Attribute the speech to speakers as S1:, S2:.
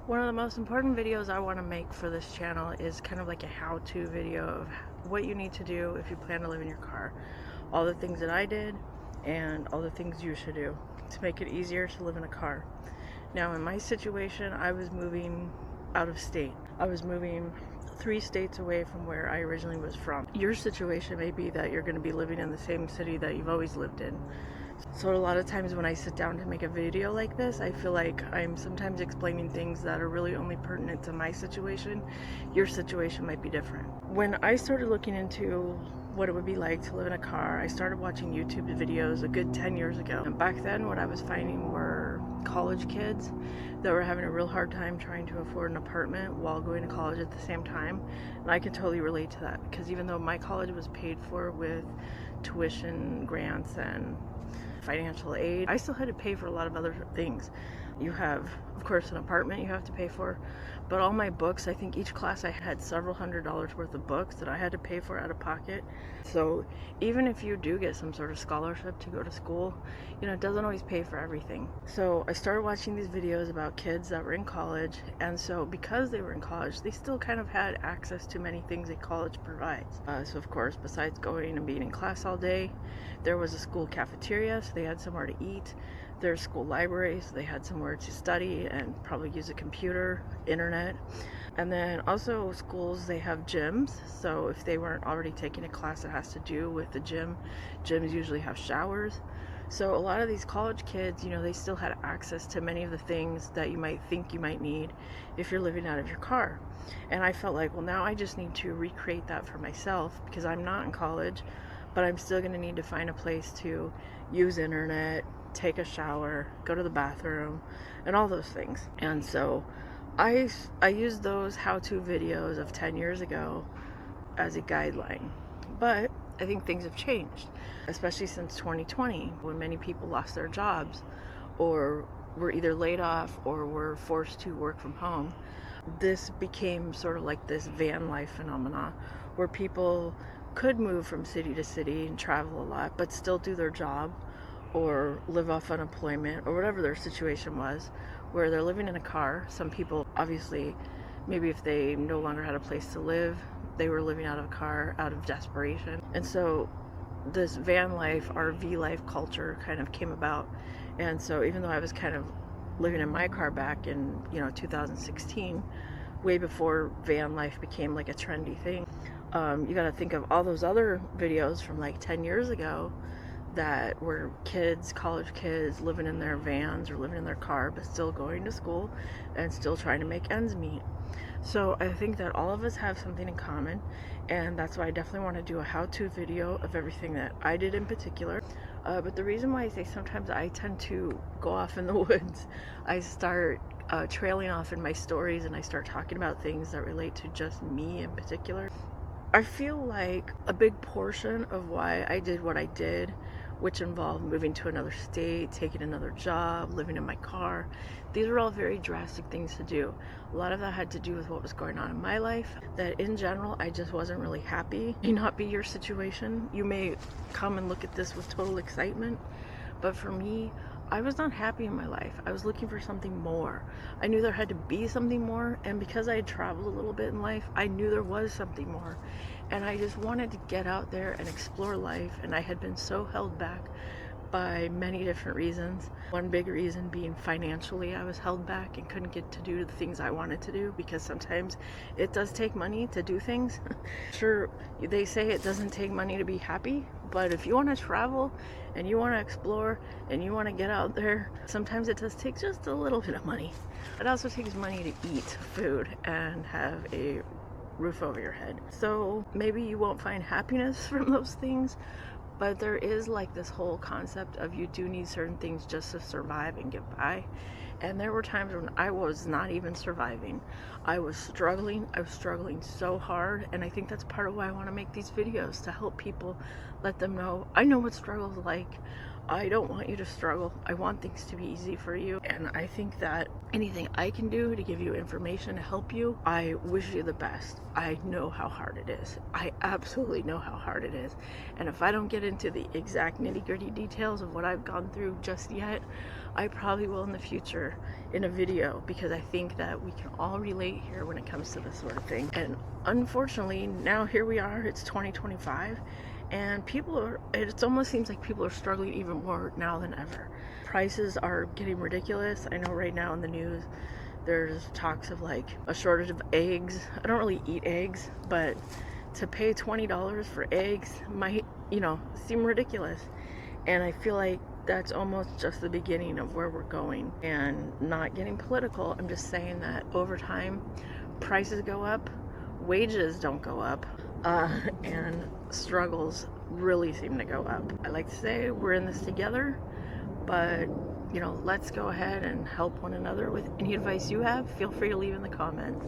S1: One of the most important videos I want to make for this channel is kind of like a how-to video of what you need to do if you plan to live in your car. All the things that I did and all the things you should do to make it easier to live in a car. Now in my situation, I was moving out of state. I was moving 3 states away from where I originally was from. Your situation may be that you're going to be living in the same city that you've always lived in. So a lot of times when I sit down to make a video like this, I feel like I'm sometimes explaining things that are really only pertinent to my situation. Your situation might be different. When I started looking into what it would be like to live in a car, I started watching YouTube videos a good 10 years ago. And back then what I was finding were college kids that were having a real hard time trying to afford an apartment while going to college at the same time. And I can totally relate to that, because even though my college was paid for with tuition grants and financial aid, I still had to pay for a lot of other things. You have, of course, an apartment you have to pay for, but all my books, I think each class I had several $100s worth of books that I had to pay for out of pocket. So even if you do get some sort of scholarship to go to school, it doesn't always pay for everything. So I started watching these videos about kids that were in college, and so because they were in college, they still kind of had access to many things that college provides. So of course, besides going and being in class all day, there was a school cafeteria, so they had somewhere to eat. There's school libraries, so they had somewhere to study and probably use a computer, internet. And then also schools, they have gyms, so if they weren't already taking a class that has to do with the gym, gyms usually have showers. So a lot of these college kids, they still had access to many of the things that you might think you might need if you're living out of your car. And I felt like, well, now I just need to recreate that for myself, because I'm not in college, but I'm still going to need to find a place to use internet, take a shower, go to the bathroom, and all those things. And so I used those how-to videos of 10 years ago as a guideline. But I think things have changed, especially since 2020, when many people lost their jobs or were either laid off or were forced to work from home. This became sort of like this van life phenomena where people could move from city to city and travel a lot, but still do their job or live off unemployment or whatever their situation was, where they're living in a car. Some people, obviously, maybe if they no longer had a place to live, they were living out of a car out of desperation. And so this van life, RV life culture kind of came about. And so even though I was kind of living in my car back in 2016, way before van life became like a trendy thing, you got to think of all those other videos from like 10 years ago that were kids, college kids, living in their vans or living in their car, but still going to school and still trying to make ends meet. So I think that all of us have something in common, and that's why I definitely want to do a how-to video of everything that I did in particular. But the reason why I say sometimes I tend to go off in the woods, I start trailing off in my stories and I start talking about things that relate to just me in particular. I feel like a big portion of why I did what I did, which involved moving to another state, taking another job, living in my car. These were all very drastic things to do. A lot of that had to do with what was going on in my life, that in general, I just wasn't really happy. It may not be your situation. You may come and look at this with total excitement, but for me, I was not happy in my life. I was looking for something more. I knew there had to be something more, and because I had traveled a little bit in life, I knew there was something more. And I just wanted to get out there and explore life, and I had been so held back by many different reasons. One big reason being financially, I was held back and couldn't get to do the things I wanted to do, because sometimes it does take money to do things. Sure, they say it doesn't take money to be happy, but if you want to travel and you want to explore and you want to get out there, sometimes it does take just a little bit of money. It also takes money to eat food and have a roof over your head. So maybe you won't find happiness from those things, but there is like this whole concept of you do need certain things just to survive and get by. And there were times when I was not even surviving. I was struggling so hard, and I think that's part of why I want to make these videos, to help people, let them know I know what struggle's like. I don't want you to struggle. I want things to be easy for you. And I think that anything I can do to give you information to help you, I wish you the best. I know how hard it is. I absolutely know how hard it is. And if I don't get into the exact nitty-gritty details of what I've gone through just yet, I probably will in the future in a video, because I think that we can all relate here when it comes to this sort of thing. And unfortunately, now here we are, it's 2025. And it almost seems like people are struggling even more now than ever. Prices are getting ridiculous. I know right now in the news, there's talks of like a shortage of eggs. I don't really eat eggs, but to pay $20 for eggs might, seem ridiculous. And I feel like that's almost just the beginning of where we're going. And not getting political, I'm just saying that over time, prices go up, wages don't go up, and struggles really seem to go up. I like to say we're in this together, but let's go ahead and help one another. With any advice you have, feel free to leave in the comments.